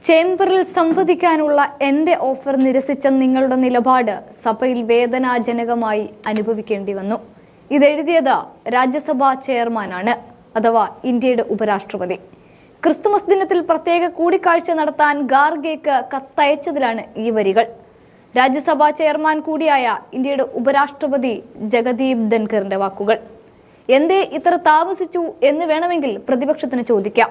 ചേംബറിൽ സംവദിക്കാനുള്ള എന്റെ ഓഫർ നിരസിച്ച നിങ്ങളുടെ നിലപാട് സഭയിൽ വേദനാജനകമായി അനുഭവിക്കേണ്ടി വന്നു. ഇതെഴുതിയത് രാജ്യസഭാ ചെയർമാനാണ്, അഥവാ ഇന്ത്യയുടെ ഉപരാഷ്ട്രപതി. ക്രിസ്തുമസ് ദിനത്തിൽ പ്രത്യേക കൂടിക്കാഴ്ച നടത്താൻ ഖാർഗെയ്ക്ക് കത്തയച്ചതിലാണ് ഈ വരികൾ. രാജ്യസഭാ ചെയർമാൻ കൂടിയായ ഇന്ത്യയുടെ ഉപരാഷ്ട്രപതി ജഗദീപ് ധൻഖറിന്റെ വാക്കുകൾ. എന്തേ ഇത്ര താമസിച്ചു എന്ന് വേണമെങ്കിൽ പ്രതിപക്ഷത്തിന് ചോദിക്കാം.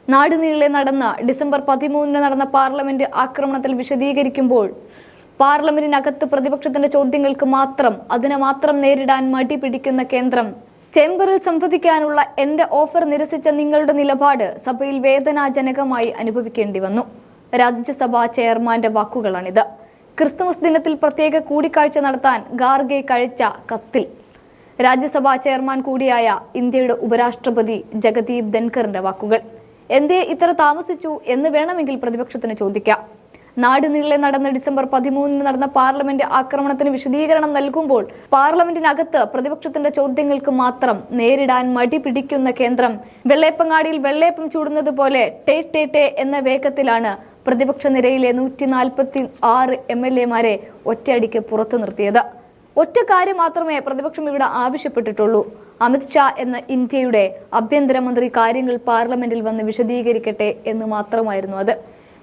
നാടുനീളെ നടന്ന ഡിസംബർ 13 നടന്ന പാർലമെന്റ് ആക്രമണത്തിൽ വിശദീകരിക്കുമ്പോൾ പാർലമെന്റിനകത്ത് പ്രതിപക്ഷത്തിന്റെ ചോദ്യങ്ങൾക്ക് അതിനെ മാത്രം നേരിടാൻ മടി പിടിക്കുന്ന കേന്ദ്രം ചേംബറിൽ സംവദിക്കാനുള്ള എന്റെ ഓഫർ നിരസിച്ച നിങ്ങളുടെ നിലപാട് സഭയിൽ വേദനാജനകമായി അനുഭവിക്കേണ്ടി വന്നു. രാജ്യസഭാ ചെയർമാന്റെ വാക്കുകളാണിത്. ക്രിസ്തുമസ് ദിനത്തിൽ പ്രത്യേക കൂടിക്കാഴ്ച നടത്താൻ ഖാർഗെയ്ക്ക് അയച്ച കത്തിൽ രാജ്യസഭാ ചെയർമാൻ കൂടിയായ ഇന്ത്യയുടെ ഉപരാഷ്ട്രപതി ജഗദീപ് ധൻഖറിന്റെ വാക്കുകൾ. എന്തേ ഇത്ര താമസിച്ചു എന്ന് വേണമെങ്കിൽ പ്രതിപക്ഷത്തിന് ചോദിക്കാം. നാടുനീളെ നടന്ന ഡിസംബർ 13 നടന്ന പാർലമെന്റ് ആക്രമണത്തിന് വിശദീകരണം നൽകുമ്പോൾ പാർലമെന്റിനകത്ത് പ്രതിപക്ഷത്തിന്റെ ചോദ്യങ്ങൾക്ക് നേരിടാൻ മടി പിടിക്കുന്ന കേന്ദ്രം വെള്ളേപ്പങ്ങാടിയിൽ വെള്ളേപ്പം ചൂടുന്നത് പോലെ ടേ ടേ ടേ എന്ന വേഗത്തിലാണ് പ്രതിപക്ഷ നിരയിലെ 146 MLA-മാരെ ഒറ്റയടിക്ക് പുറത്തു നിർത്തിയത്. ഒറ്റ കാര്യം മാത്രമേ പ്രതിപക്ഷം ഇവിടെ ആവശ്യപ്പെട്ടിട്ടുള്ളൂ. അമിത്ഷാ എന്ന ഇന്ത്യയുടെ ആഭ്യന്തരമന്ത്രി കാര്യങ്ങൾ പാർലമെന്റിൽ വന്ന് വിശദീകരിക്കട്ടെ എന്ന് മാത്രമായിരുന്നു അത്.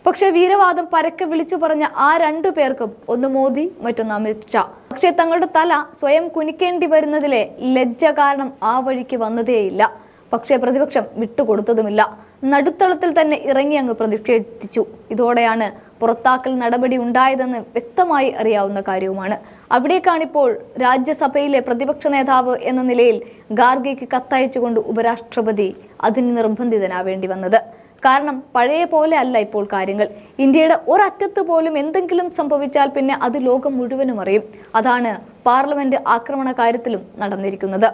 പക്ഷെ വീരവാദം പരക്കെ വിളിച്ചു പറഞ്ഞ ആ 2 പേർക്കും, ഒന്ന് മോദി മറ്റൊന്ന് അമിത്ഷാ, പക്ഷെ തങ്ങളുടെ തല സ്വയം കുനിക്കേണ്ടി വരുന്നതിലെ ലജ്ജ കാരണം ആ വഴിക്ക് വന്നതേയില്ല. പക്ഷേ പ്രതിപക്ഷം വിട്ടുകൊടുത്തതുമില്ല. നടുത്തളത്തിൽ തന്നെ ഇറങ്ങി അങ്ങ് പ്രതിഷേധിച്ചു. ഇതോടെയാണ് പുറത്താക്കൽ നടപടി ഉണ്ടായതെന്ന് വ്യക്തമായി അറിയാവുന്ന കാര്യവുമാണ്. അവിടേക്കാണിപ്പോൾ രാജ്യസഭയിലെ പ്രതിപക്ഷ നേതാവ് എന്ന നിലയിൽ ഖാർഗെയ്ക്ക് കത്തയച്ചുകൊണ്ട് ഉപരാഷ്ട്രപതി അതിന് നിർബന്ധിതനാവേണ്ടി വന്നത്. കാരണം പഴയ പോലെ അല്ല ഇപ്പോൾ കാര്യങ്ങൾ. ഇന്ത്യയുടെ ഒരറ്റത്ത് പോലും എന്തെങ്കിലും സംഭവിച്ചാൽ പിന്നെ അത് ലോകം മുഴുവനും അറിയും. അതാണ് പാർലമെന്റ് ആക്രമണ കാര്യത്തിലും നടന്നിരിക്കുന്നത്.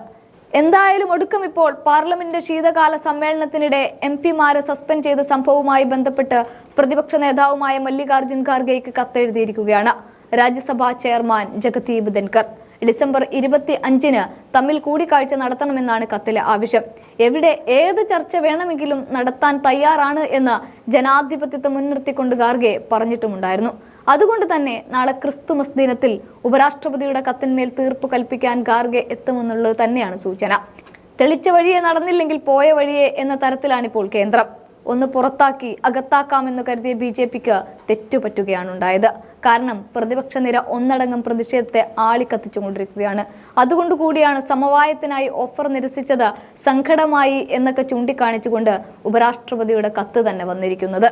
എന്തായാലും ഒടുക്കം ഇപ്പോൾ പാർലമെന്റ് ശീതകാല സമ്മേളനത്തിനിടെ MP-മാരെ സസ്പെൻഡ് ചെയ്ത സംഭവവുമായി ബന്ധപ്പെട്ട് പ്രതിപക്ഷ നേതാവുമായ മല്ലികാർജുൻ ഖാർഗെയ്ക്ക് കത്തെഴുതിയിരിക്കുകയാണ് രാജ്യസഭാ ചെയർമാൻ ജഗദീപ് ധൻഖർ. ഡിസംബർ 25 തമ്മിൽ കൂടിക്കാഴ്ച നടത്തണമെന്നാണ് കത്തിലെ ആവശ്യം. എവിടെ ഏത് ചർച്ച വേണമെങ്കിലും നടത്താൻ തയ്യാറാണ് എന്ന് ജനാധിപത്യത്തെ മുൻനിർത്തിക്കൊണ്ട് ഖാർഗെ പറഞ്ഞിട്ടുമുണ്ടായിരുന്നു. അതുകൊണ്ട് തന്നെ നാളെ ക്രിസ്തുമസ് ദിനത്തിൽ ഉപരാഷ്ട്രപതിയുടെ കത്തിന്മേൽ തീർപ്പ് കൽപ്പിക്കാൻ ഖാർഗെ എത്തുമെന്നുള്ളത് തന്നെയാണ് സൂചന. തെളിച്ച വഴിയെ നടന്നില്ലെങ്കിൽ പോയ വഴിയെ എന്ന തരത്തിലാണിപ്പോൾ കേന്ദ്രം. ഒന്ന് പുറത്താക്കി അകത്താക്കാമെന്ന് കരുതിയ BJPക്ക് തെറ്റുപറ്റുകയാണ് ഉണ്ടായത്. കാരണം പ്രതിപക്ഷ നിര ഒന്നടങ്കം പ്രതിഷേധത്തെ ആളിക്കത്തിച്ചുകൊണ്ടിരിക്കുകയാണ്. അതുകൊണ്ടുകൂടിയാണ് സമവായത്തിനായി ഓഫർ നിരസിച്ചത് സങ്കടമായി എന്നൊക്കെ ചൂണ്ടിക്കാണിച്ചുകൊണ്ട് ഉപരാഷ്ട്രപതിയുടെ കത്ത് തന്നെ വന്നിരിക്കുന്നത്.